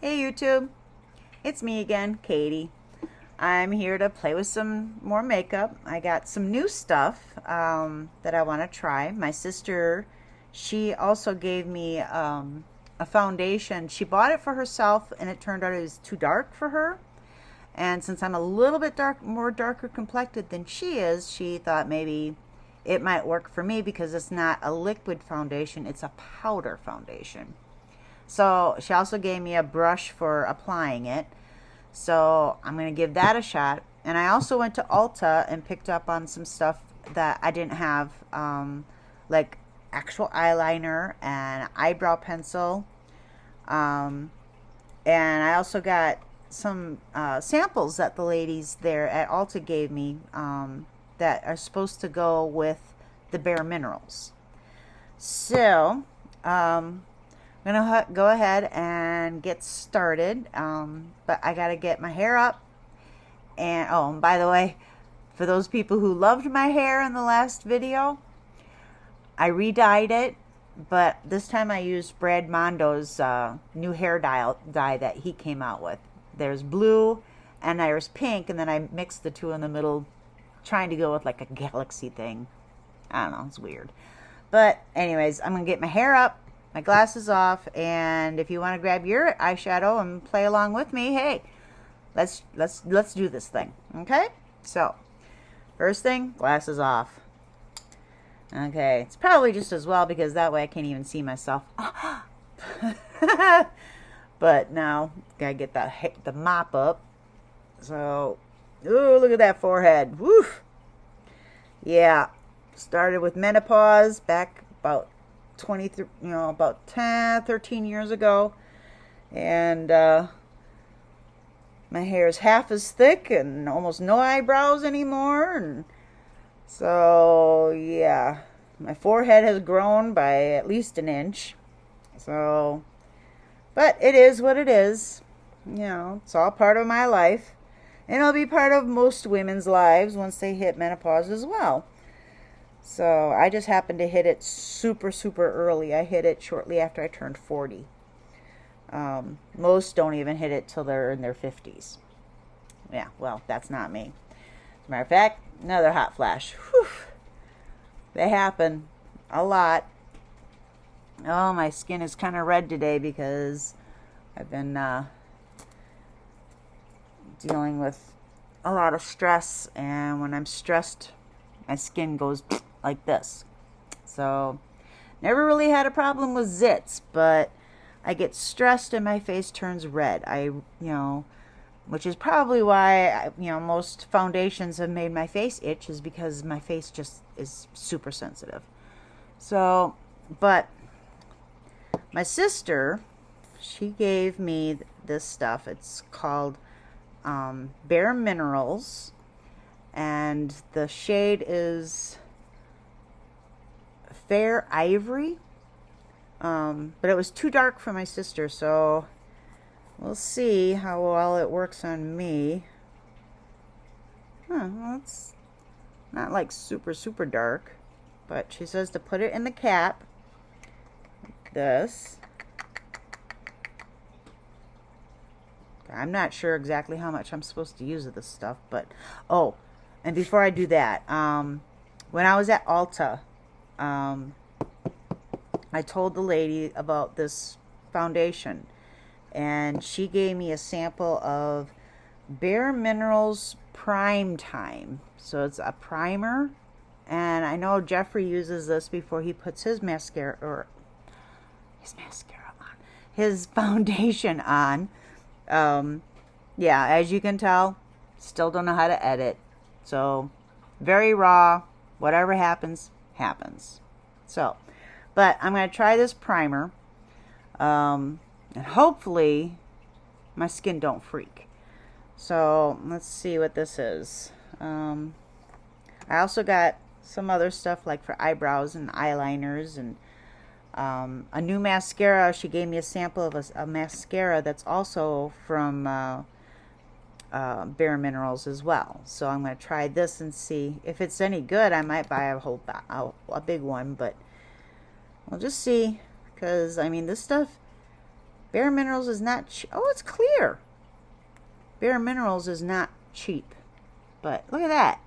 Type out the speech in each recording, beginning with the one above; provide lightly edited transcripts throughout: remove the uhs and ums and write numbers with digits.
Hey YouTube, it's me again, Katie. I'm here to play with some more makeup. I got some new stuff that I want to try. My sister, she also gave me a foundation. She bought it for herself and it turned out it was too dark for her. And since I'm a little bit more darker complected than she is, she thought maybe it might work for me because it's not a liquid foundation, it's a powder foundation. So she also gave me a brush for applying it. So I'm going to give that a shot. And I also went to Ulta and picked up on some stuff that I didn't have, like actual eyeliner and eyebrow pencil. And I also got some samples that the ladies there at Ulta gave me that are supposed to go with the Bare Minerals. So, I'm gonna go ahead and get started, but I gotta get my hair up. And oh, and by the way, for those people who loved my hair in the last video, I re-dyed it, but this time I used Brad Mondo's new hair dye that he came out with. There's blue and there's pink, and then I mixed the two in the middle, trying to go with like a galaxy thing. I don't know, it's weird. But anyways, I'm gonna get my hair up, my glasses off, and if you want to grab your eyeshadow and play along with me, hey, let's do this thing. Okay? So, first thing, glasses off. Okay, it's probably just as well because that way I can't even see myself. But now, gotta get the mop up. So, ooh, look at that forehead. Woo! Yeah, started with menopause back about 13 years ago, and my hair is half as thick and almost no eyebrows anymore, and so yeah, my forehead has grown by at least an inch. So, but it is what it is. It's all part of my life, and it'll be part of most women's lives once they hit menopause as well. So I just happened to hit it super early. I hit it shortly after I turned 40. Most don't even hit it till they're in their 50s. Yeah, well, that's not me. As a matter of fact, another hot flash. Whew. They happen a lot. Oh, my skin is kind of red today because I've been dealing with a lot of stress, and when I'm stressed, my skin goes like this. So, never really had a problem with zits, but I get stressed and my face turns red. Which is probably why, most foundations have made my face itch, is because my face just is super sensitive. So, but my sister, she gave me this stuff. It's called Bare Minerals, and the shade is Fair Ivory, but it was too dark for my sister, so we'll see how well it works on me. Well, it's not like super dark, but she says to put it in the cap like this. I'm not sure exactly how much I'm supposed to use of this stuff, but oh, and before I do that, when I was at Ulta, I told the lady about this foundation, and she gave me a sample of Bare Minerals Prime Time. So it's a primer, and I know Jeffree uses this before he puts his his foundation on. Yeah, as you can tell, still don't know how to edit. So, very raw. Whatever happens, happens. So, but I'm going to try this primer. And hopefully, my skin don't freak. So, let's see what this is. I also got some other stuff like for eyebrows and eyeliners, and a new mascara. She gave me a sample of a mascara that's also from Bare Minerals as well. So I'm going to try this and see if it's any good. I might buy a big one, but we'll just see, because I mean, this stuff Bare Minerals is not oh, it's clear. Bare Minerals is not cheap. But look at that.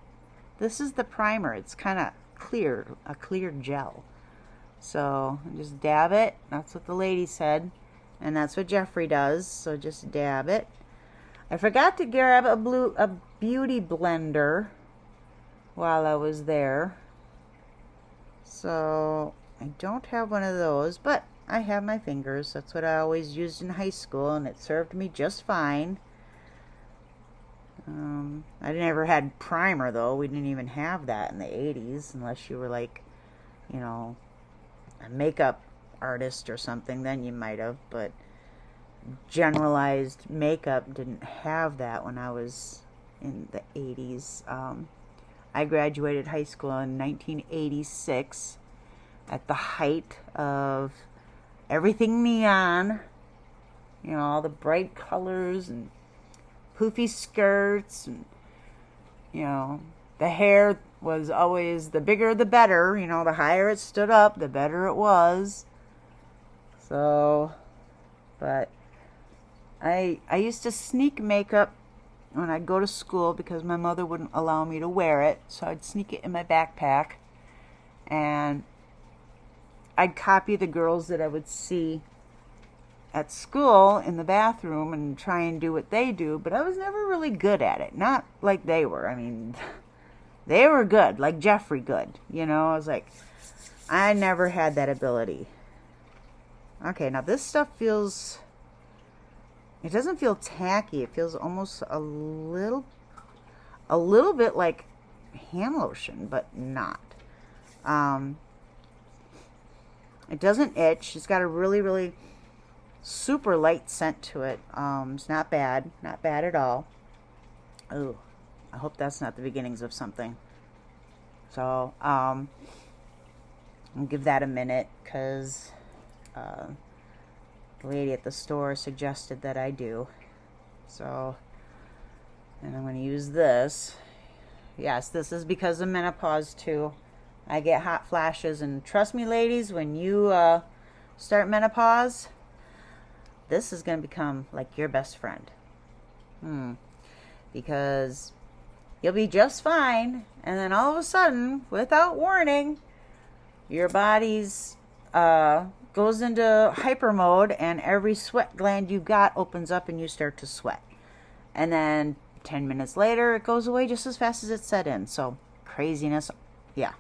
This is the primer. It's kind of clear, a clear gel. So just dab it. That's what the lady said. And that's what Jeffree does. So just dab it. I forgot to grab a beauty blender while I was there. So I don't have one of those, but I have my fingers. That's what I always used in high school, and it served me just fine. I never had primer, though. We didn't even have that in the 80s, unless you were like, you know, a makeup artist or something. Then you might have, but generalized makeup didn't have that when I was in the 80s. I graduated high school in 1986 at the height of everything neon, you know, all the bright colors and poofy skirts, and you know, the hair was always the bigger the better, you know, the higher it stood up the better it was. So, but I used to sneak makeup when I'd go to school because my mother wouldn't allow me to wear it, so I'd sneak it in my backpack and I'd copy the girls that I would see at school in the bathroom and try and do what they do, but I was never really good at it. Not like they were. I mean, they were good, like Jeffree good. You know, I was like, I never had that ability. Okay, now this stuff feels, it doesn't feel tacky. It feels almost a little bit like hand lotion, but not. It doesn't itch. It's got a really super light scent to it. It's not bad. Not bad at all. Oh, I hope that's not the beginnings of something. So, I'll give that a minute because the lady at the store suggested that I do. So, and I'm going to use this. Yes, this is because of menopause too. I get hot flashes, and trust me, ladies, when you start menopause, this is going to become like your best friend. Because you'll be just fine, and then all of a sudden, without warning, your body's goes into hyper mode, and every sweat gland you got opens up and you start to sweat. And then 10 minutes later, it goes away just as fast as it set in. So, craziness. Yeah.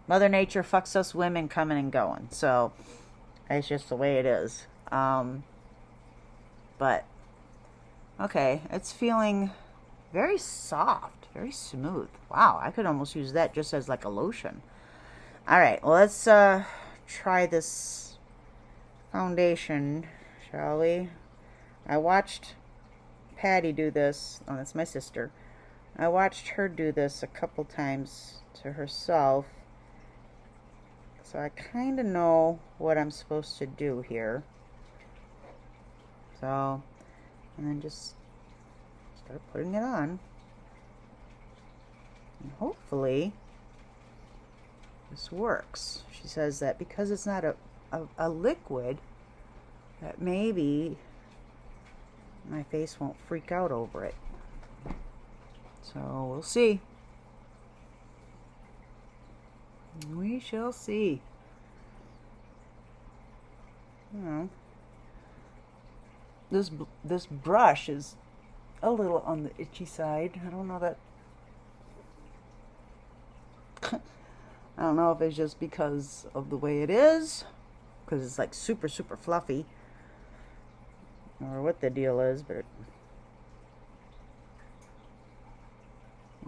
Mother Nature fucks us women coming and going. So, it's just the way it is. But, okay, it's feeling very soft, very smooth. Wow, I could almost use that just as like a lotion. Alright, well, let's try this foundation, shall we? I watched Patty do this. Oh, that's my sister. I watched her do this a couple times to herself. So I kind of know what I'm supposed to do here. So, and then just start putting it on. And hopefully this works. She says that because it's not a liquid, that maybe my face won't freak out over it. So we'll see. We shall see. You know, this brush is a little on the itchy side. I don't know that. I don't know if it's just because of the way it is, because it's like super fluffy, or what the deal is, but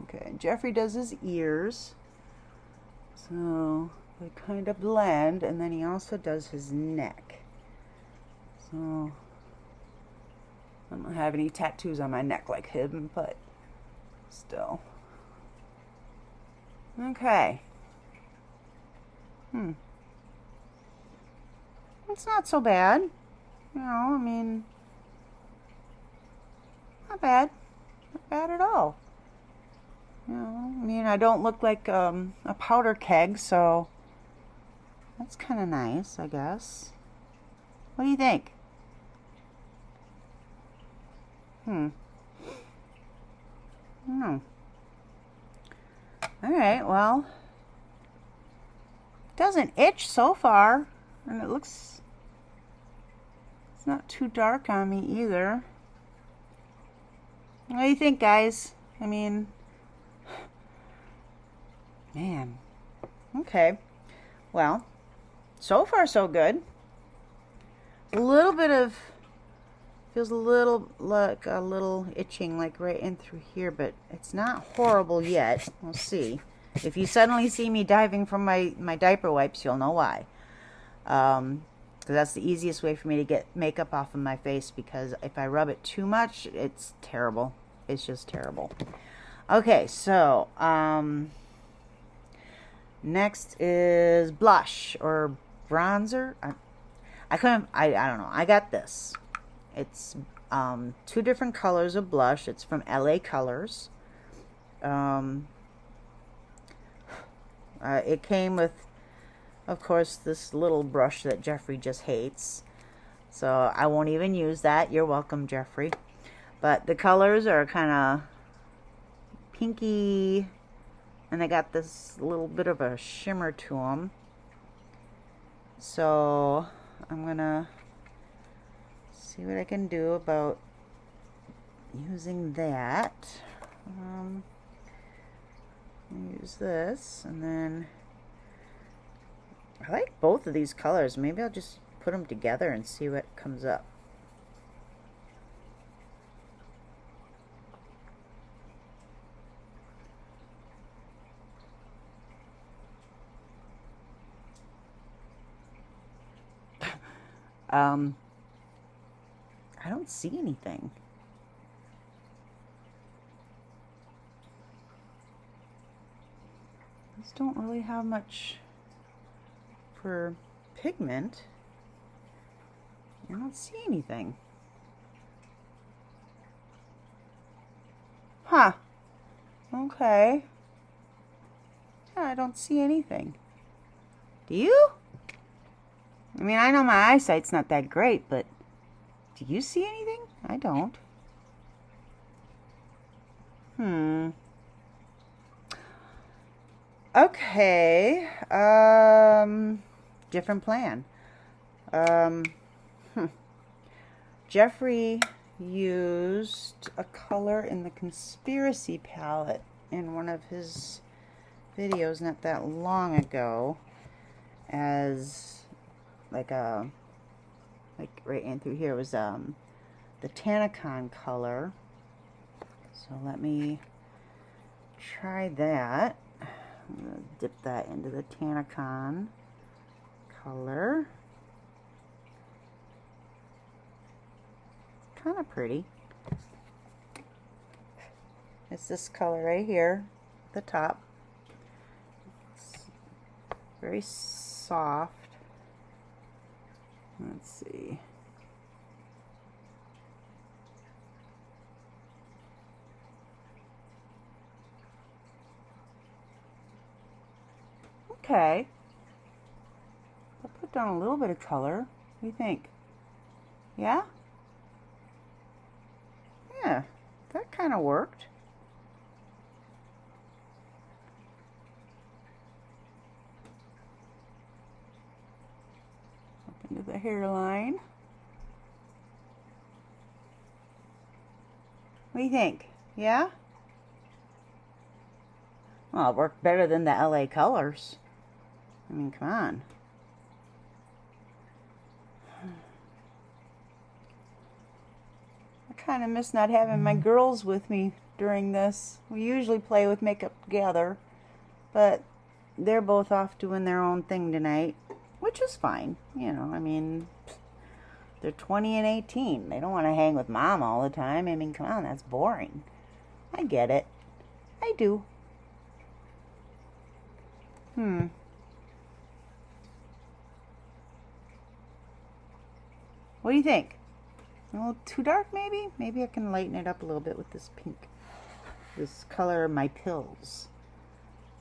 okay. Jeffree does his ears, so they kind of blend, and then he also does his neck. So I don't have any tattoos on my neck like him, but still. Okay. It's not so bad. You know, I mean, not bad. Not bad at all. You know, I mean, I don't look like a powder keg, so that's kind of nice, I guess. What do you think? Hmm. Hmm. Alright, well, it doesn't itch so far, and it looks, it's not too dark on me either. What do you think, guys? I mean, man. Okay. Well, so far so good. A little bit of, feels a little like a little itching like right in through here, but it's not horrible yet. We'll see. If you suddenly see me diving from my diaper wipes, you'll know why. Because that's the easiest way for me to get makeup off of my face, because if I rub it too much, it's terrible. It's just terrible. Okay, so next is blush or bronzer. I don't know. I got this. It's 2 different colors of blush. It's from LA Colors. It came with, of course, this little brush that Jeffree just hates. So I won't even use that. You're welcome, Jeffree. But the colors are kind of pinky, and they got this little bit of a shimmer to them. So I'm gonna see what I can do about using that. Use this, and then I like both of these colors. Maybe I'll just put them together and see what comes up. I don't see anything. These don't really have much for pigment. I don't see anything. Huh. Okay. Yeah, I don't see anything. Do you? I mean, I know my eyesight's not that great, but do you see anything? I don't. Okay. Different plan. Jeffree used a color in the Conspiracy palette in one of his videos not that long ago as like right in through here was the Tanacon color. So let me try that. I'm going to dip that into the Tanacon color. Kind of pretty. It's this color right here, the top. It's very soft. Let's see. Okay. I'll put down a little bit of color. What do you think? Yeah? Yeah, that kind of worked. Up into the hairline. What do you think? Yeah? Well, it worked better than the LA Colors. I mean, come on. I kind of miss not having my girls with me during this. We usually play with makeup together, but they're both off doing their own thing tonight, which is fine. You know, I mean, they're 20 and 18. They don't want to hang with mom all the time. I mean, come on, that's boring. I get it. I do. What do you think? A little too dark, maybe? Maybe I can lighten it up a little bit with this pink. This color, My Pills.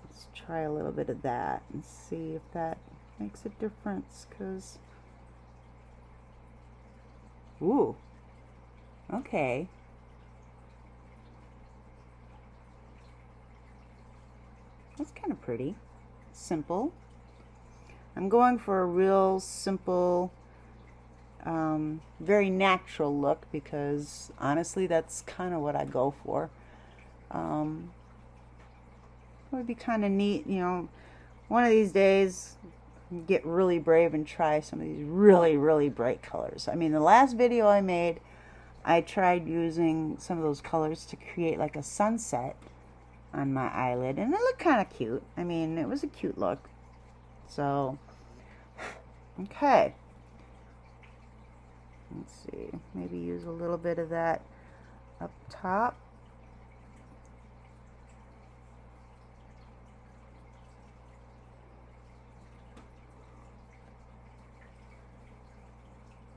Let's try a little bit of that and see if that makes a difference, because... Ooh. Okay. pretty. Simple. I'm going for a real simple, very natural look because honestly that's kind of what I go for. It would be kind of neat, you know, one of these days get really brave and try some of these really, really bright colors. I mean, the last video I made, I tried using some of those colors to create like a sunset on my eyelid, and it looked kind of cute. I mean, it was a cute look. So, okay. Let's see, maybe use a little bit of that up top.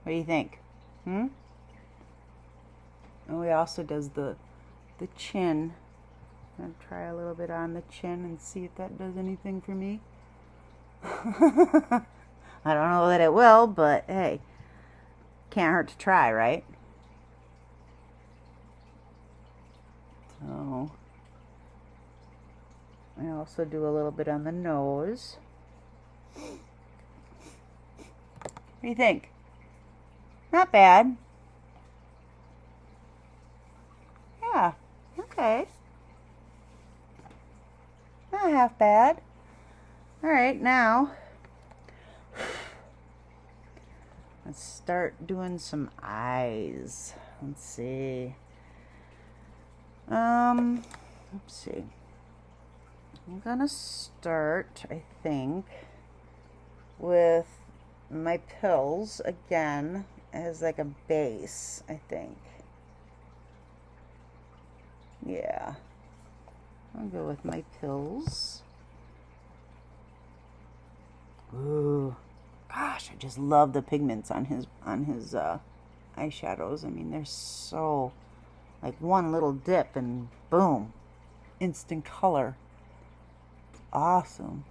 What do you think? And he also does the chin. I'm gonna try a little bit on the chin and see if that does anything for me. I don't know that it will, but hey, can't hurt to try, right? So I also do a little bit on the nose. What do you think? Not bad. Yeah, okay. Not half bad. Alright, now let's start doing some eyes. Let's see. Let's see. I'm gonna start, I think, with my pills again as like a base, I think. Yeah. I'll go with my pills. Ooh. Gosh, I just love the pigments on his eyeshadows. I mean, they're so like one little dip and boom, instant color. Awesome.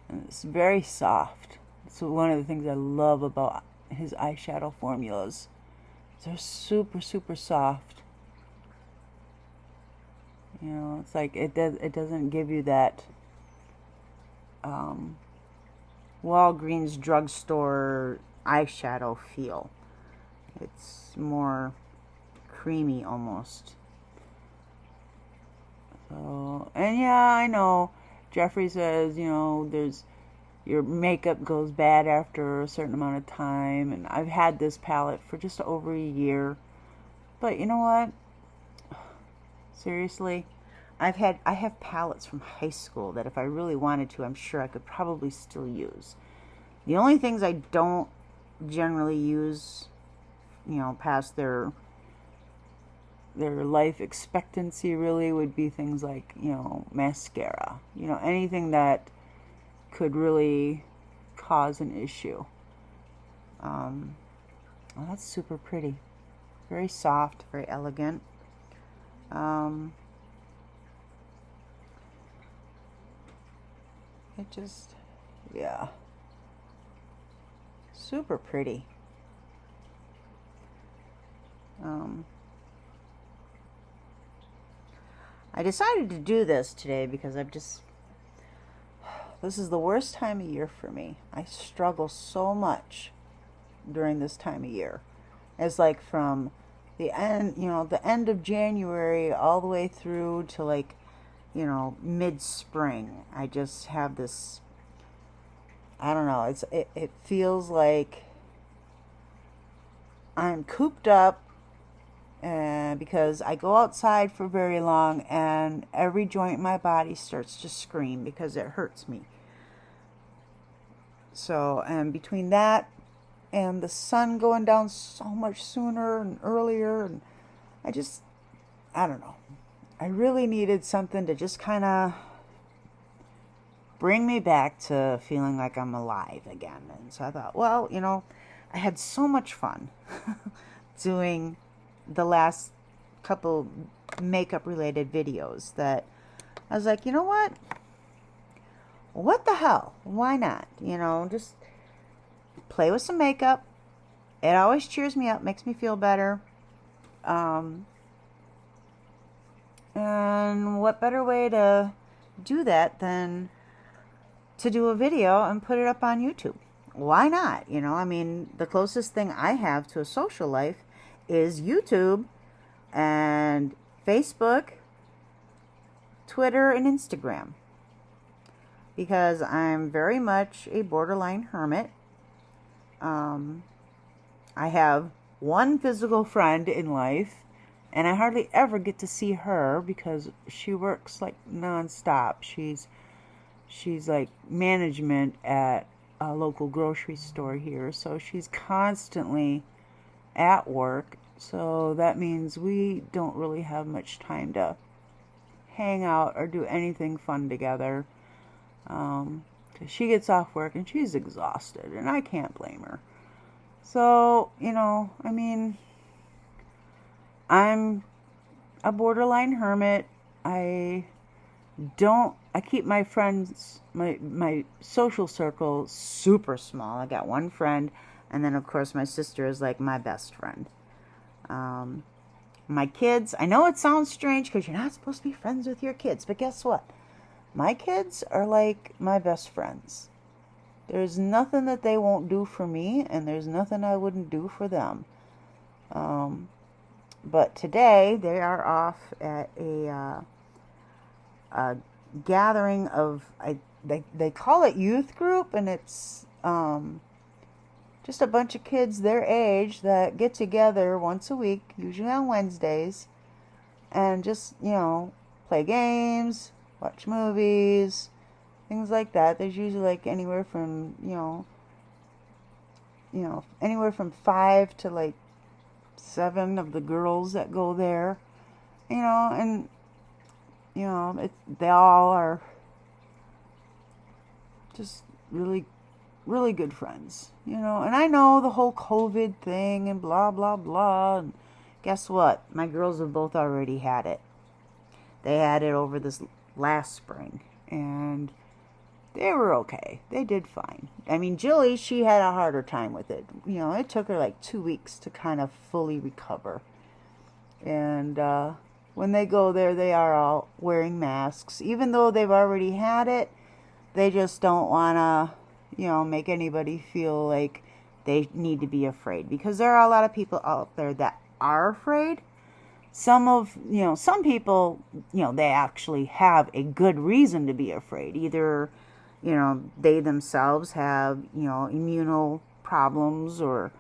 And it's very soft. It's one of the things I love about his eyeshadow formulas. They're super, super soft. You know, it's like it doesn't give you that Walgreens drugstore eyeshadow feel. It's more creamy almost. So, and yeah, I know Jeffree says, you know, your makeup goes bad after a certain amount of time, and I've had this palette for just over a year. But you know what? Seriously, I have palettes from high school that if I really wanted to, I'm sure I could probably still use. The only things I don't generally use, you know, past their life expectancy really would be things like, you know, mascara. You know, anything that could really cause an issue. Well, that's super pretty. Very soft, very elegant. It just, yeah, super pretty. I decided to do this today because this is the worst time of year for me. I struggle so much during this time of year. It's like from the end, you know, the end of January all the way through to like, you know, mid-spring. I just have this, I don't know, it feels like I'm cooped up because I go outside for very long and every joint in my body starts to scream because it hurts me. So, and between that and the sun going down so much sooner and earlier, and I don't know. I really needed something to just kind of bring me back to feeling like I'm alive again. And so I thought, well, you know, I had so much fun doing the last couple makeup related videos that I was like, you know what the hell, why not, you know, just play with some makeup. It always cheers me up, makes me feel better. And what better way to do that than to do a video and put it up on YouTube. Why not? You know, I mean, the closest thing I have to a social life is YouTube and Facebook, Twitter, and Instagram. Because I'm very much a borderline hermit. I have one physical friend in life, and I hardly ever get to see her because she works like nonstop. She's like management at a local grocery store here, so she's constantly at work. So that means we don't really have much time to hang out or do anything fun together. 'Cause she gets off work and she's exhausted, and I can't blame her. So, you know, I mean, I'm a borderline hermit. I keep my friends, my social circle super small. I got one friend, and then of course my sister is like my best friend. My kids, I know it sounds strange because you're not supposed to be friends with your kids, but guess what? My kids are like my best friends. There's nothing that they won't do for me, and there's nothing I wouldn't do for them. But today they are off at a gathering of, they call it youth group, and it's just a bunch of kids their age that get together once a week, usually on Wednesdays, and just, you know, play games, watch movies, things like that. There's usually like anywhere from, anywhere from 5 to like 7 of the girls that go there, and they all are just really, really good friends, and I know the whole COVID thing and blah, blah, blah, and guess what? My girls have both already had it. They had it over this last spring, and they were okay. They did fine. I mean, Jilly, she had a harder time with it. It took her like 2 weeks to kind of fully recover. And when they go there, they are all wearing masks. Even though they've already had it, they just don't want to, make anybody feel like they need to be afraid. Because there are a lot of people out there that are afraid. Some people, they actually have a good reason to be afraid. Either, they themselves have, immunal problems, or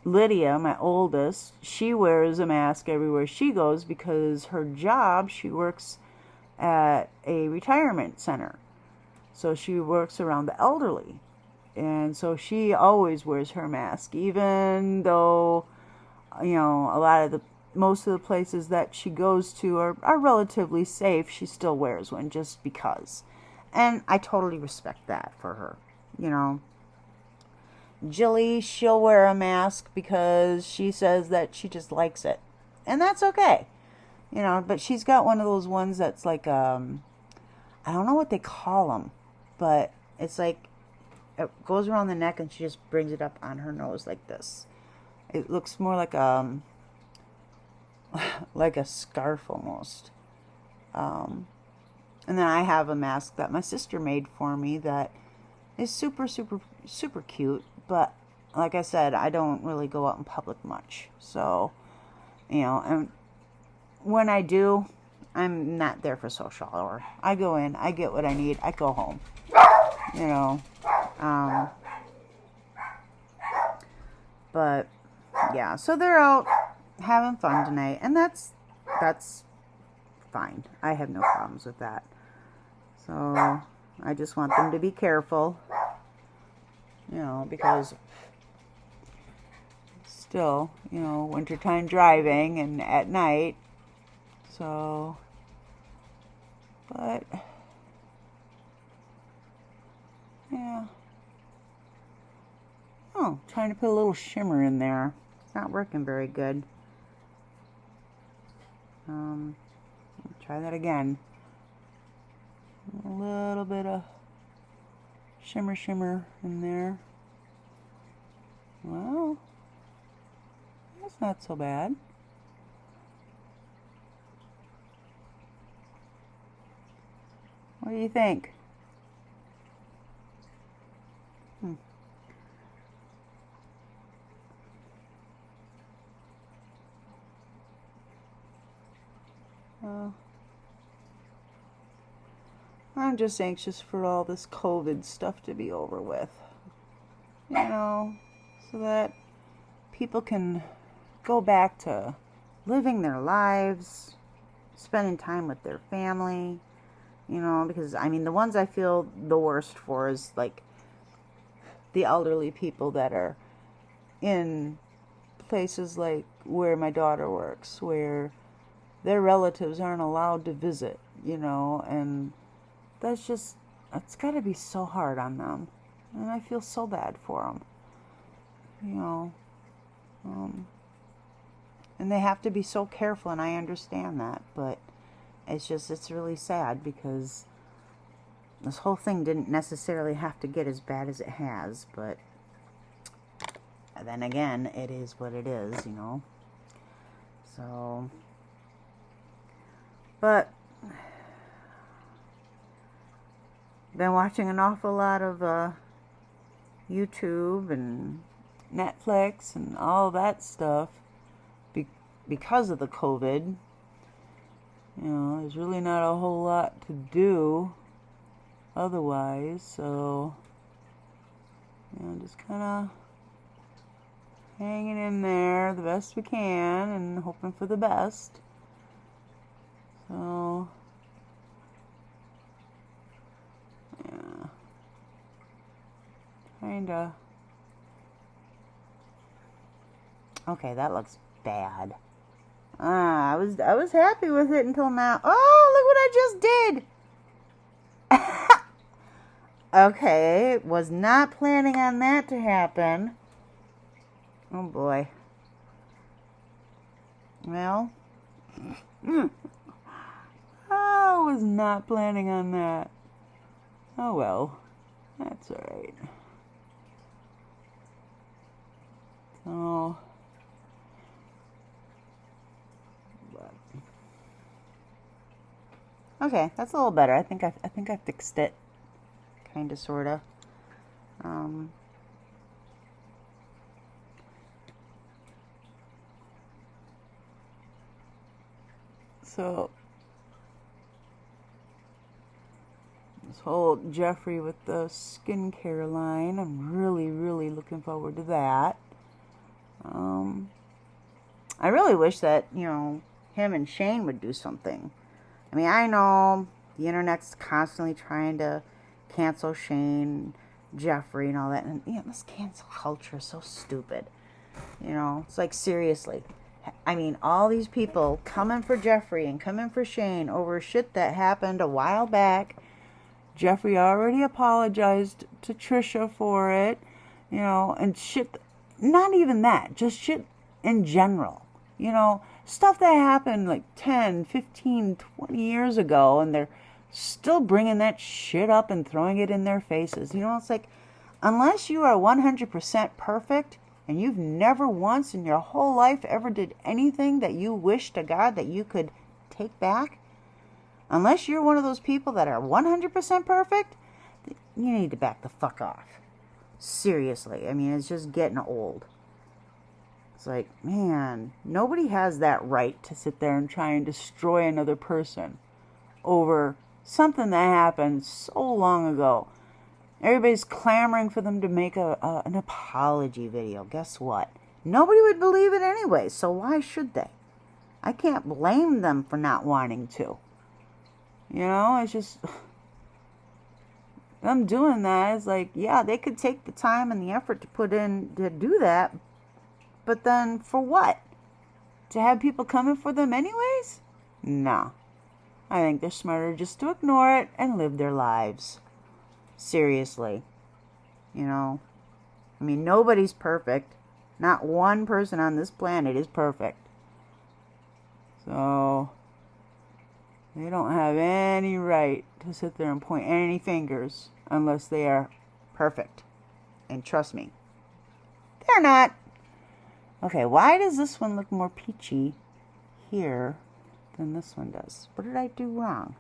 Lydia, my oldest, she wears a mask everywhere she goes because her job, she works at a retirement center. So she works around the elderly. And so she always wears her mask, even though most of the places that she goes to are relatively safe. She still wears one just because. And I totally respect that for her. Jilly, she'll wear a mask because she says that she just likes it. And that's okay. But she's got one of those ones that's like, I don't know what they call them, but it's like, it goes around the neck and she just brings it up on her nose like this. It looks more like like a scarf almost. And then I have a mask that my sister made for me that is super, super, super cute. But like I said, I don't really go out in public much. So, and when I do, I'm not there for social hour. I go in, I get what I need, I go home. But yeah, so they're out having fun tonight, and that's fine. I have no problems with that. So I just want them to be careful, because still, wintertime driving and at night. So, but yeah. Oh, trying to put a little shimmer in there. It's not working very good. Try that again. A little bit of shimmer in there. Well, that's not so bad. What do you think? I'm just anxious for all this COVID stuff to be over with. You know, so that people can go back to living their lives, spending time with their family, you know, because, I mean, the ones I feel the worst for is, like, the elderly people that are in places like where my daughter works, where their relatives aren't allowed to visit, you know, and it's got to be so hard on them. And I feel so bad for them, you know. And they have to be so careful, and I understand that, but it's really sad because this whole thing didn't necessarily have to get as bad as it has, but then again, it is what it is, you know. So, but been watching an awful lot of YouTube and Netflix and all that stuff because of the COVID. You know, there's really not a whole lot to do otherwise, so, you know, just kind of hanging in there the best we can and hoping for the best. So, yeah, kinda. Okay, that looks bad. I was happy with it until now. Oh, look what I just did. Okay, was not planning on that to happen. Oh boy. Well, I was not planning on that. Oh well, that's alright. So, okay, that's a little better. I think I fixed it, kind of, sorta. So this whole Jeffree with the skincare line, I'm really looking forward to that. I really wish that, you know, him and Shane would do something. I mean, I know the internet's constantly trying to cancel Shane, Jeffree, and all that. And, you know, this cancel culture is so stupid. You know, it's like, seriously. I mean, all these people coming for Jeffree and coming for Shane over shit that happened a while back. Jeffree already apologized to Trisha for it. You know, and shit. Not even that. Just shit in general. You know, stuff that happened like 10, 15, 20 years ago, and they're still bringing that shit up and throwing it in their faces. You know, it's like, unless you are 100% perfect, and you've never once in your whole life ever did anything that you wish to God that you could take back, unless you're one of those people that are 100% perfect, you need to back the fuck off. Seriously. I mean, it's just getting old. It's like, man, nobody has that right to sit there and try and destroy another person over something that happened so long ago. Everybody's clamoring for them to make an apology video. Guess what? Nobody would believe it anyway, so why should they? I can't blame them for not wanting to. You know, it's just, them doing that is like, yeah, they could take the time and the effort to put in to do that, but then for what? To have people coming for them anyways? No. I think they're smarter just to ignore it and live their lives. Seriously. You know, I mean, nobody's perfect. Not one person on this planet is perfect. So, they don't have any right to sit there and point any fingers unless they are perfect. And trust me, they're not. Okay, why does this one look more peachy here than this one does? What did I do wrong?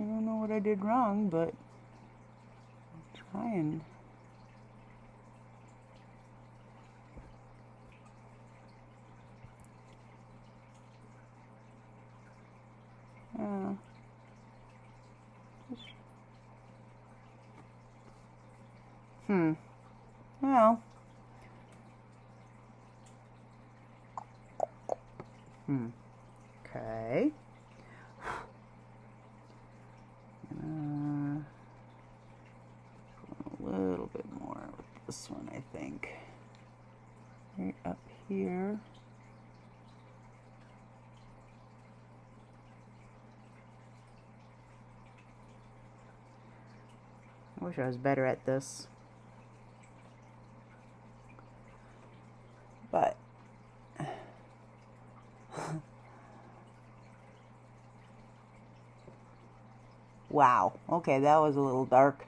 I don't know what I did wrong, but I'm trying. Well. Okay. A little bit more with this one, I think. Right up here. I wish I was better at this. But wow. Okay, that was a little dark.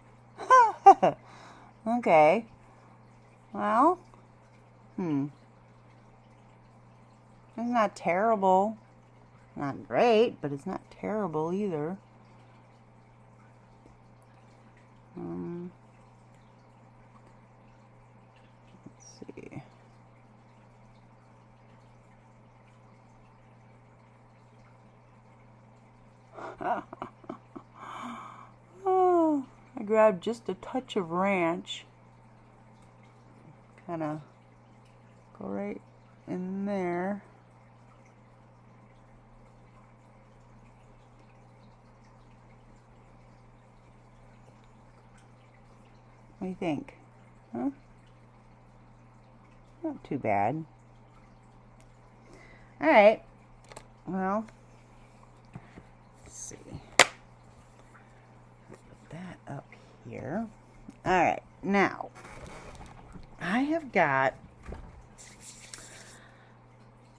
Okay. Well, it's not terrible. Not great, but it's not terrible either. Let's see. Oh, I grabbed just a touch of ranch. Kind of go right in there. What do you think? Huh? Not too bad. All right. Well, let's see. Put that up here. All right. Now, I have got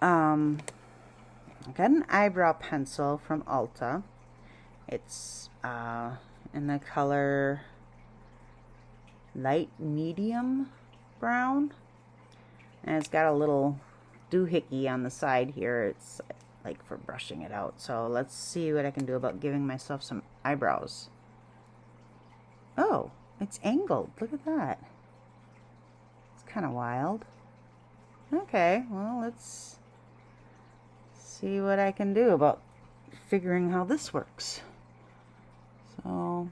I got an eyebrow pencil from Ulta. It's in the color light medium brown, and it's got a little doohickey on the side here. It's like for brushing it out. So let's see what I can do about giving myself some eyebrows. Oh, it's angled. Look at that. It's kind of wild. Okay, well, let's see what I can do about figuring how this works. So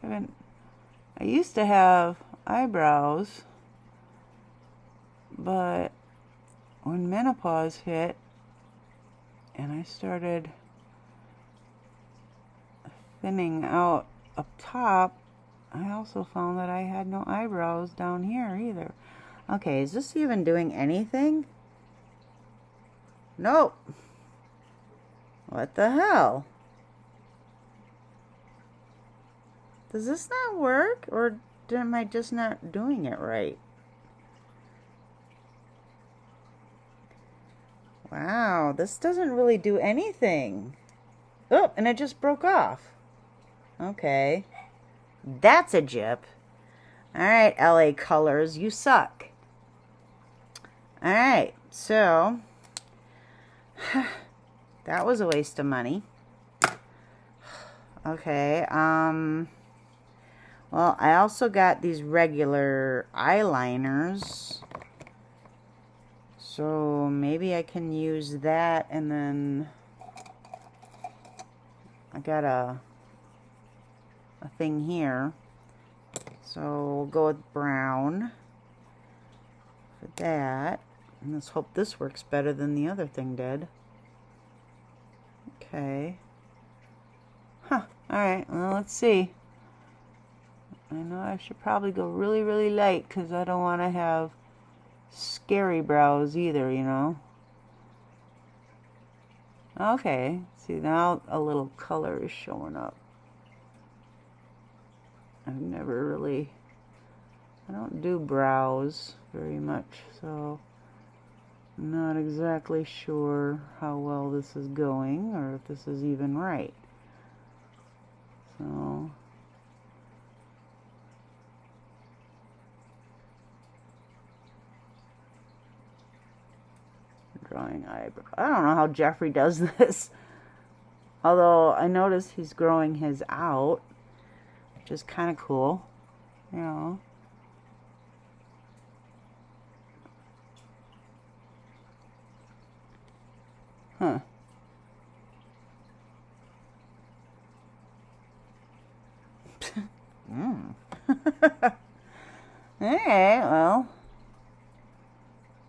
I used to have eyebrows, but when menopause hit and I started thinning out up top, I also found that I had no eyebrows down here either. Okay, is this even doing anything? Nope. What the hell? Does this not work, or am I just not doing it right? Wow, this doesn't really do anything. Oh, and it just broke off. Okay. That's a jip. Alright, LA Colors, you suck. Alright, so that was a waste of money. Okay, well, I also got these regular eyeliners. So maybe I can use that, and then I got a thing here. So we'll go with brown for that. And let's hope this works better than the other thing did. Okay. Huh. Alright, well, let's see. I know I should probably go really, really light because I don't want to have scary brows either, you know. Okay. See, now a little color is showing up. I don't do brows very much, so I'm not exactly sure how well this is going or if this is even right. So drawing eyebrow. I don't know how Jeffree does this. Although I noticed he's growing his out, which is kind of cool, you know. Huh. Alright, well,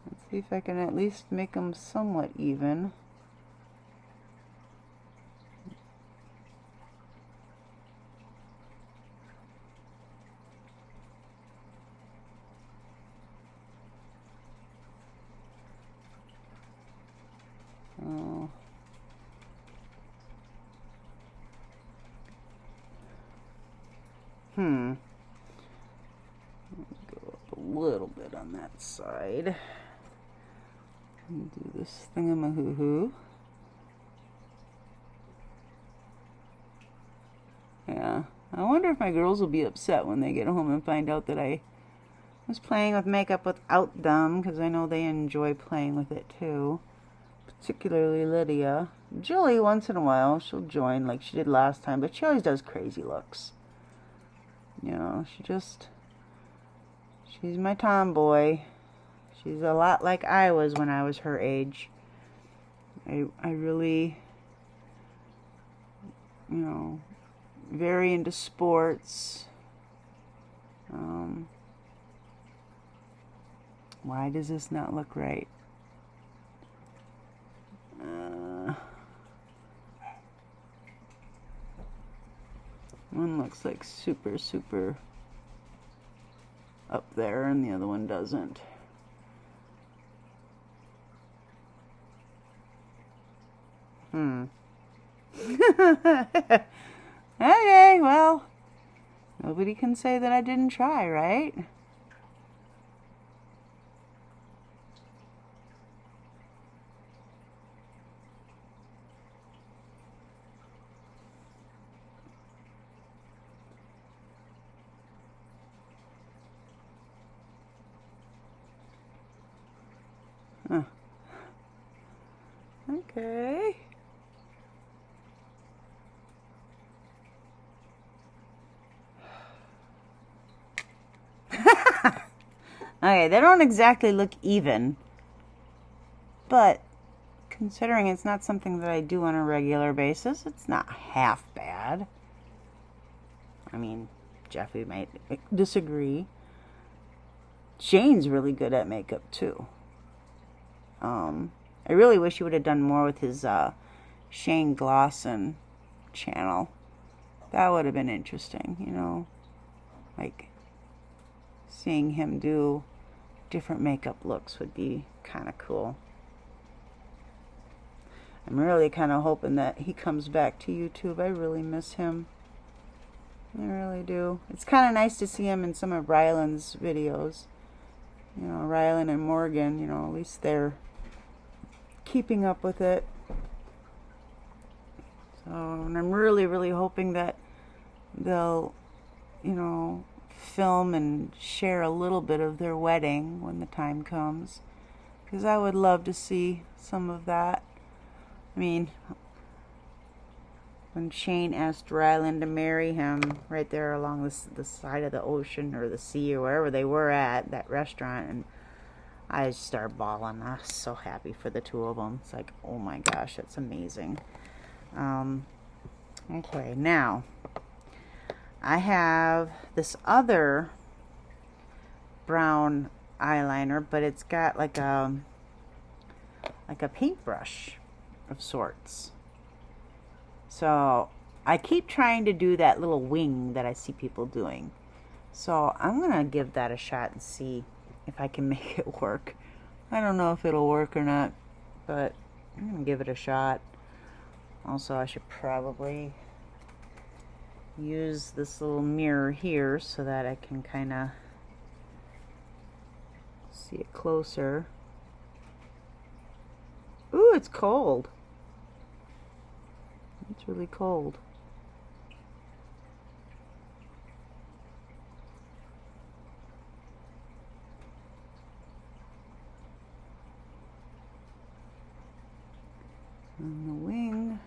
let's see if I can at least make them somewhat even. Oh. Go up a little bit on that side. And do this thingamahoo-hoo. Yeah. I wonder if my girls will be upset when they get home and find out that I was playing with makeup without them, because I know they enjoy playing with it too. Particularly Lydia. Julie, once in a while, she'll join like she did last time, but she always does crazy looks. You know, she's my tomboy. She's a lot like I was when I was her age. I really, you know, very into sports. Why does this not look right? One looks like super, super up there, and the other one doesn't. Okay, well, nobody can say that I didn't try, right? Huh. Okay. Okay, they don't exactly look even, but considering it's not something that I do on a regular basis, it's not half bad. I mean, Jeffree might disagree. Shane's really good at makeup too. I really wish he would have done more with his Dawson channel. That would have been interesting, you know, like seeing him do different makeup looks would be kind of cool. I'm really kind of hoping that he comes back to YouTube. I really miss him. I really do. It's kind of nice to see him in some of Ryland's videos. You know, Ryland and Morgan, you know, at least they're keeping up with it. So, and I'm really, really hoping that they'll, you know, film and share a little bit of their wedding when the time comes, because I would love to see some of that. I mean, when Shane asked Ryland to marry him right there along the side of the ocean or the sea or wherever they were at, that restaurant, and I just started bawling. I was so happy for the two of them. It's like, oh my gosh, that's amazing. Okay, now I have this other brown eyeliner, but it's got like a paintbrush of sorts. So I keep trying to do that little wing that I see people doing. So I'm gonna give that a shot and see if I can make it work. I don't know if it'll work or not, but I'm gonna give it a shot. Also, I should probably use this little mirror here so that I can kind of see it closer. Ooh, it's cold. It's really cold. And the wing.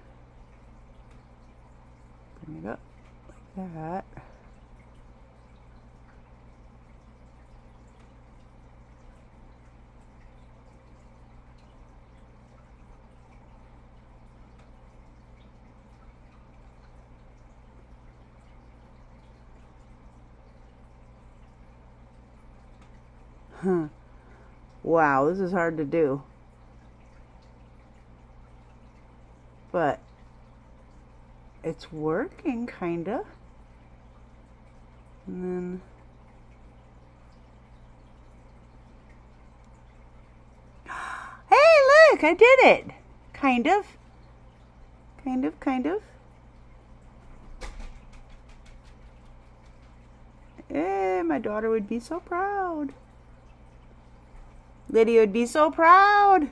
that. Huh. Wow, this is hard to do. But it's working, kinda. And then hey, look, I did it. Kind of. Kind of. Eh, my daughter would be so proud. Lydia would be so proud.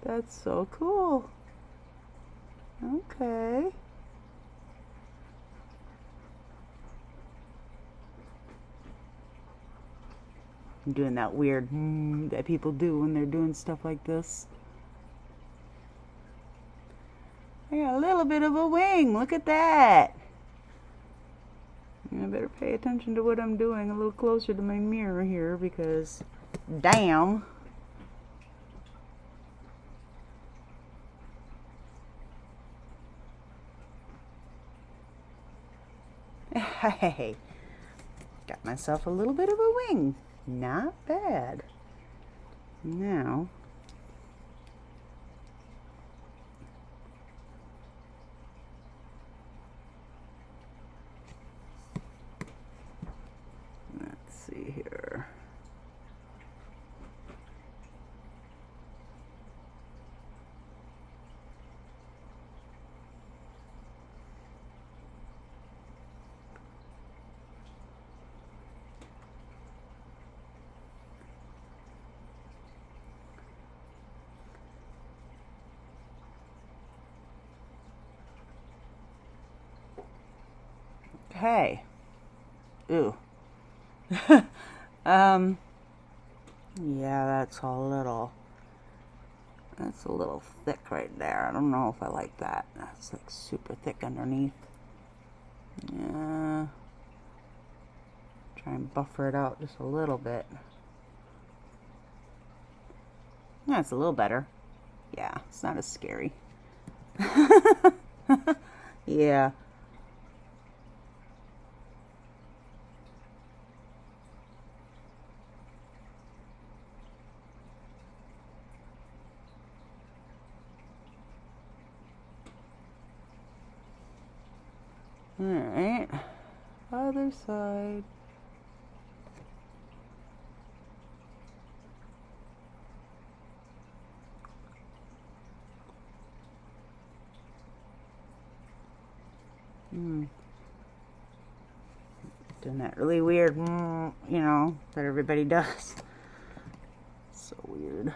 That's so cool. Okay. I'm doing that weird that people do when they're doing stuff like this. I got a little bit of a wing. Look at that. I better pay attention to what I'm doing a little closer to my mirror here because damn. Hey, got myself a little bit of a wing. Not bad. Now, let's see here. Hey. Ooh. Yeah, that's a little thick right there. I don't know if I like that. That's like super thick underneath. Yeah. Try and buffer it out just a little bit. That's a little better. Yeah, it's not as scary. Yeah. Alright, other side. Doing that really weird, you know, that everybody does. So weird.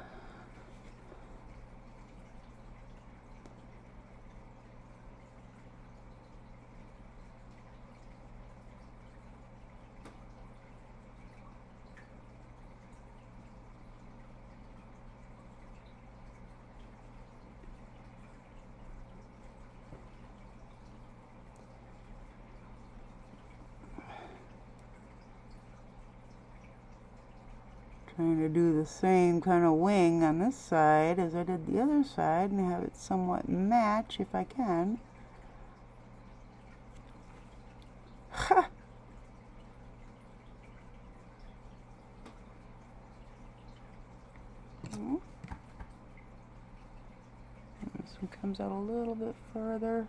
Trying to do the same kind of wing on this side as I did the other side and have it somewhat match if I can. Ha! This one comes out a little bit further.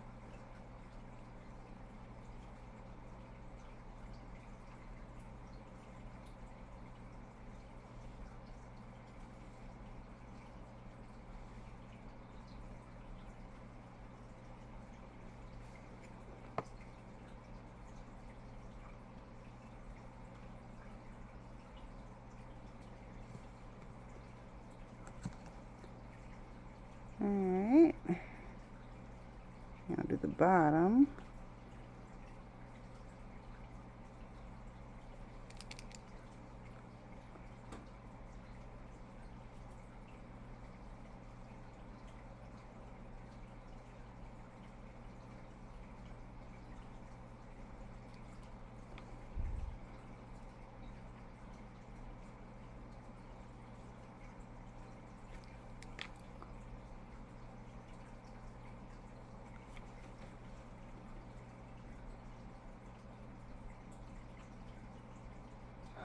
Alright, now do the bottom.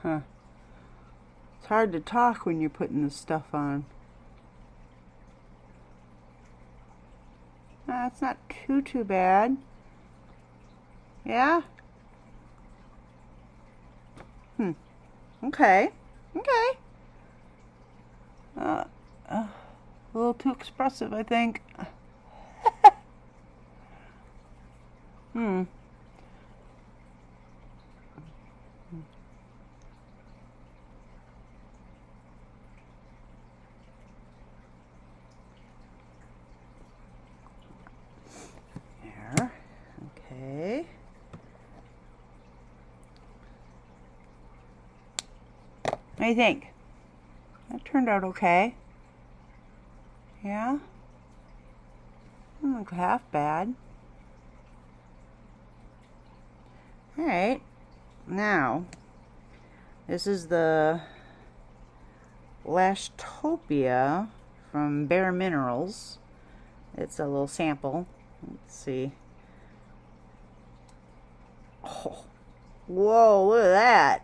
Huh. It's hard to talk when you're putting this stuff on. It's not too bad. Yeah? Okay. Okay. A little too expressive, I think. There. Okay. What do you think? That turned out okay. Yeah? Doesn't look half bad. Alright. Now, this is the Lashtopia from Bare Minerals. It's a little sample. Let's see. Oh, whoa, look at that.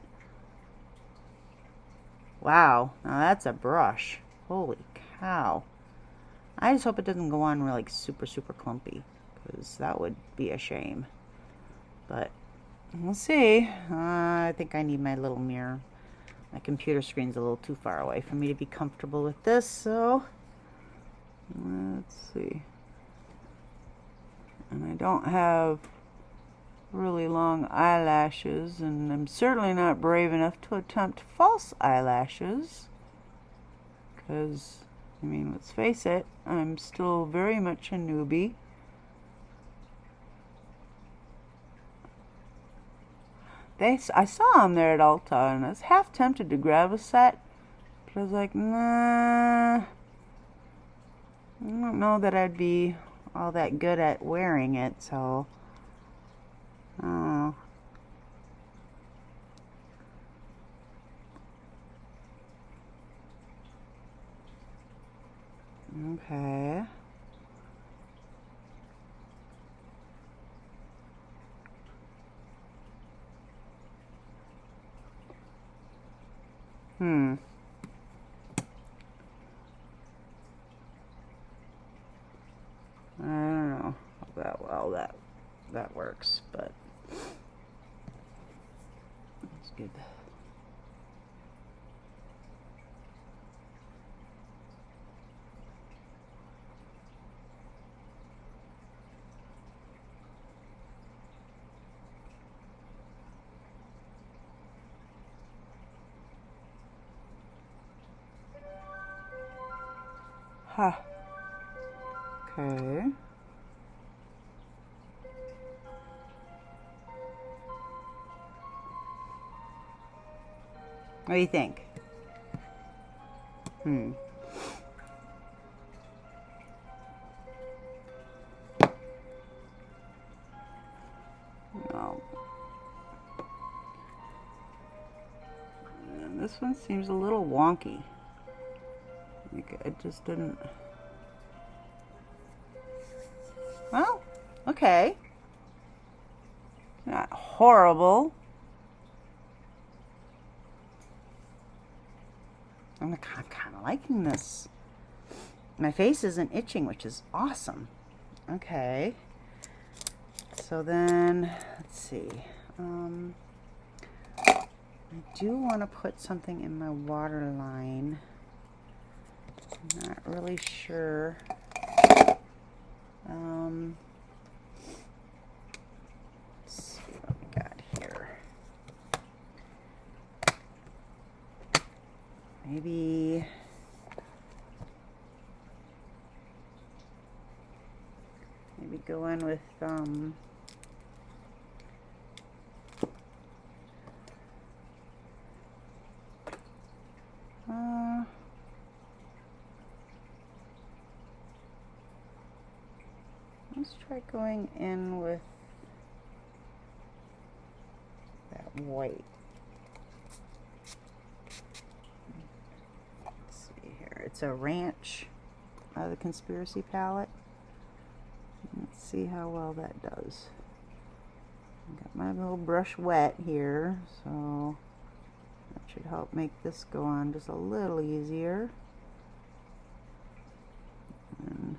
Wow, now that's a brush. Holy cow. I just hope it doesn't go on really super clumpy, because that would be a shame. But we'll see. I think I need my little mirror. My computer screen's a little too far away for me to be comfortable with this, so let's see. And I don't have really long eyelashes, and I'm certainly not brave enough to attempt false eyelashes, because, I mean, let's face it, I'm still very much a newbie. I saw them there at Ulta, and I was half tempted to grab a set, but I was like, nah, I don't know that I'd be all that good at wearing it, so, oh. Okay. I don't know that well that works, but it's good. Huh. Okay. What do you think? No. And this one seems a little wonky. Like it just didn't. Well, okay. Not horrible. I'm kind of liking this. My face isn't itching, which is awesome. Okay. So then, let's see. I do want to put something in my waterline. I'm not really sure. Let's see what we got here. Maybe go in with let's try going in with that white. Let's see here. It's a Ranch out of the Conspiracy palette. Let's see how well that does. I got my little brush wet here, so That should help make this go on just a little easier. And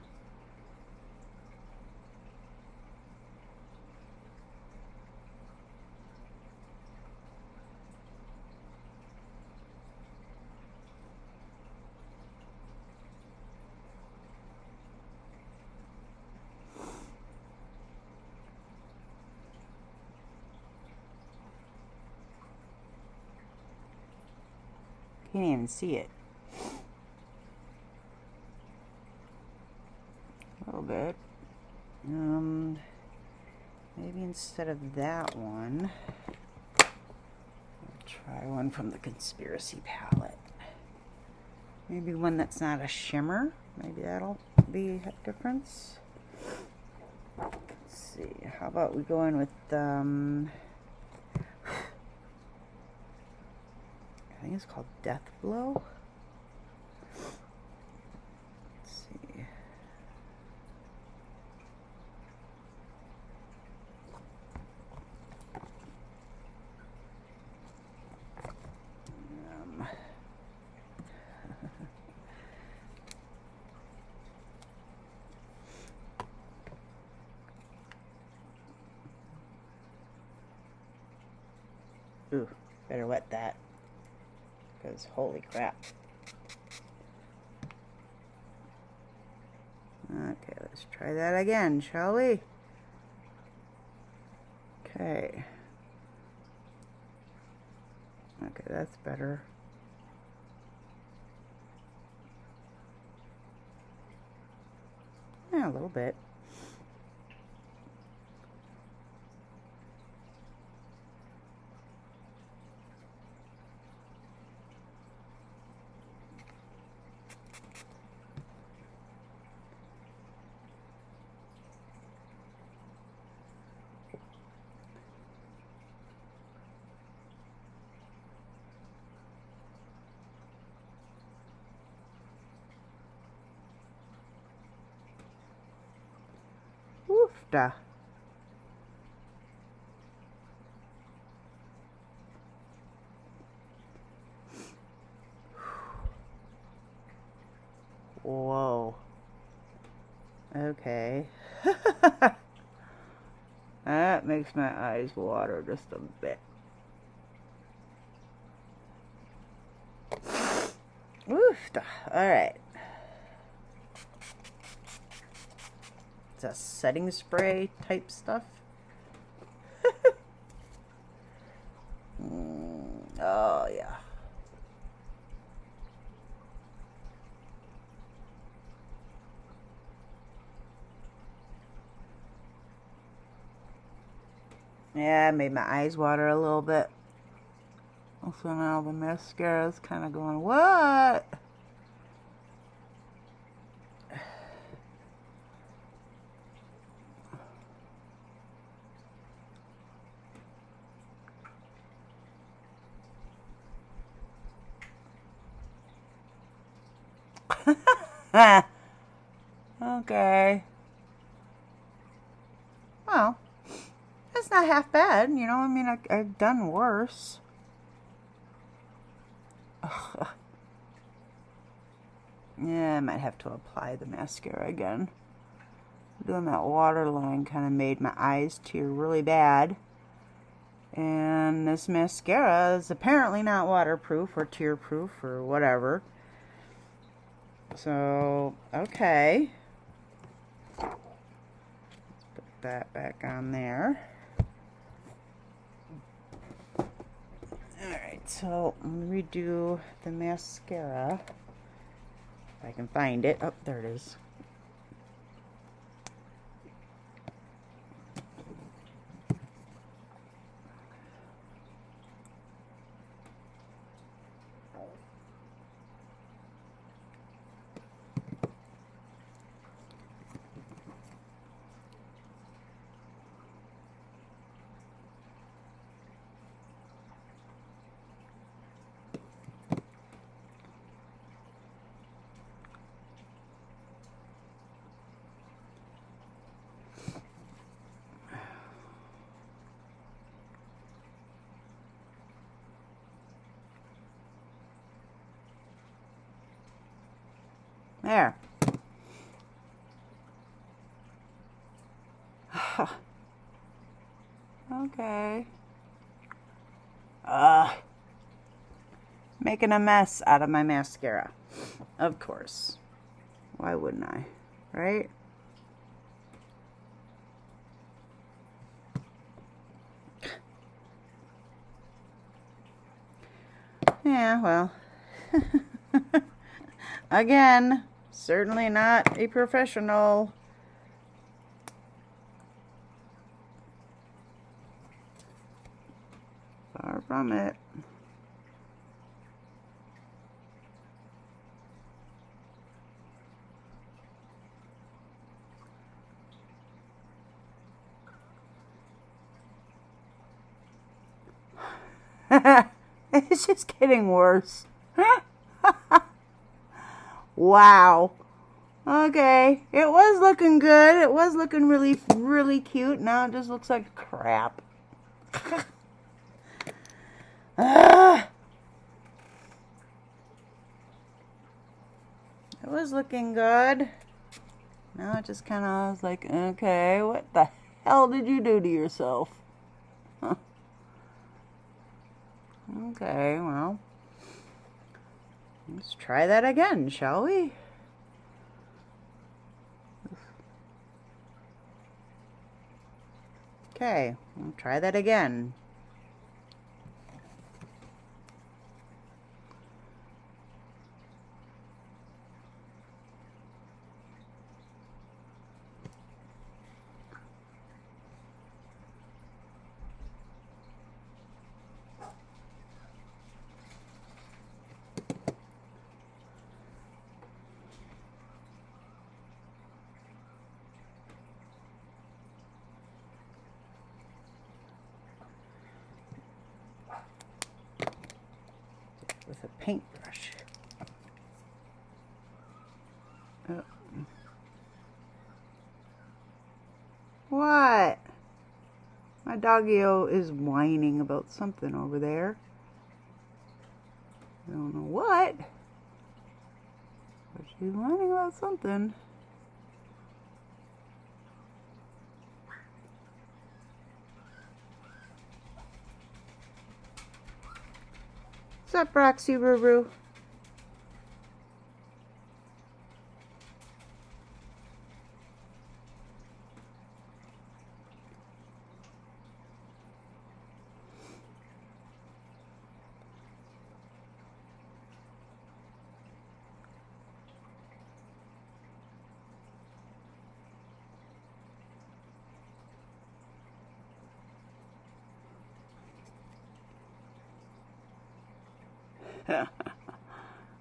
can't even see it. A little bit. Maybe instead of that one, I'll try one from the Conspiracy palette. Maybe one that's not a shimmer. Maybe that'll be a difference. Let's see. How about we go in with I think it's called Death Blow. Let's see. Ooh, better wet that, because holy crap. Okay, let's try that again, shall we? Okay. Okay, that's better. Yeah, a little bit. Oofda. Whoa. Okay. That makes my eyes water just a bit. Oofda. Alright. It's a setting spray type stuff. Oh, yeah. Yeah, I made my eyes water a little bit. Also now the mascara's kind of going, what? Okay. Well, that's not half bad, you know. I mean, I've done worse. Ugh. Yeah, I might have to apply the mascara again. Doing that waterline kind of made my eyes tear really bad. And this mascara is apparently not waterproof or tear-proof or whatever. So, okay. Let's put that back on there. Alright, so I'm going to redo the mascara. If I can find it. Oh, there it is. There. Okay. Making a mess out of my mascara. Of course. Why wouldn't I? Right? Yeah, well. Again, certainly not a professional. Far from it. It's just getting worse. Wow. Okay. It was looking good. It was looking really, really cute. Now it just looks like crap. It was looking good. Now it just kind of was like, okay, what the hell did you do to yourself? Huh. Okay, well, let's try that again, shall we? Okay, we'll try that again. With a paintbrush. Oh. What? My doggy-o is whining about something over there. I don't know what. But she's whining about something. What's up, Roxy Roo?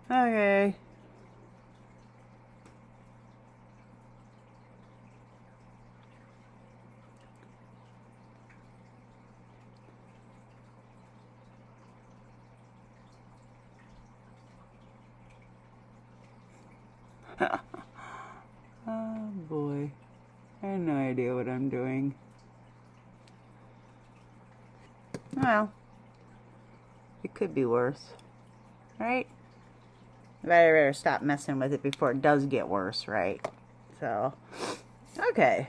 Okay. Oh boy. I have no idea what I'm doing. Well, it could be worse. Right? I better stop messing with it before it does get worse, right? So, okay,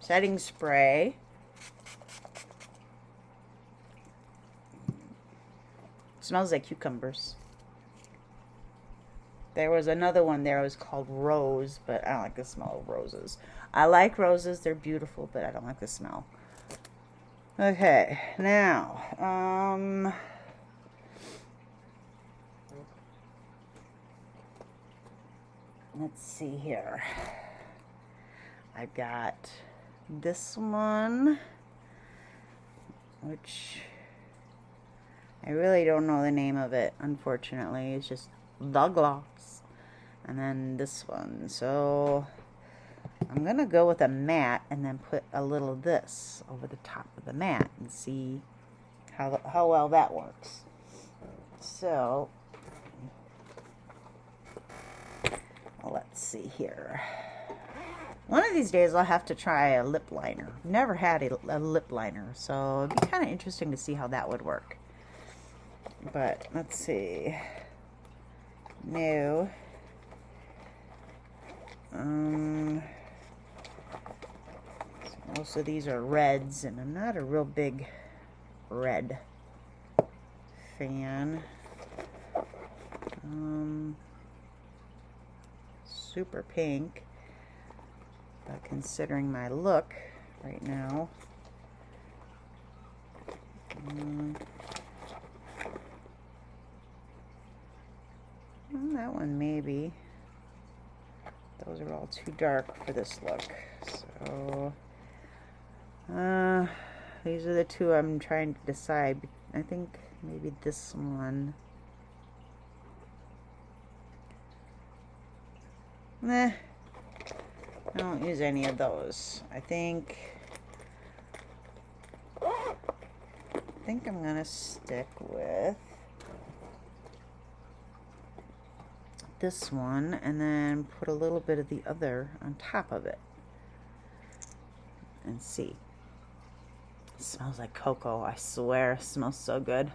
setting spray. Smells like cucumbers. There was another one there, it was called Rose, but I don't like the smell of roses. I like roses, they're beautiful, but I don't like the smell. Okay, now, let's see here. I've got this one, which I really don't know the name of it, unfortunately. It's just the gloss. And then this one. So I'm going to go with a matte and then put a little of this over the top of the matte and see how well that works. So let's see here. One of these days I'll have to try a lip liner. Never had a lip liner, so it'd be kind of interesting to see how that would work. But let's see. No. Most of these are reds, and I'm not a real big red fan. Super pink, but considering my look right now, that one maybe. Those are all too dark for this look. So these are the two I'm trying to decide. I think maybe this one. Nah, I don't use any of those. I think I'm gonna stick with this one and then put a little bit of the other on top of it and see. It smells like cocoa, I swear. It smells so good.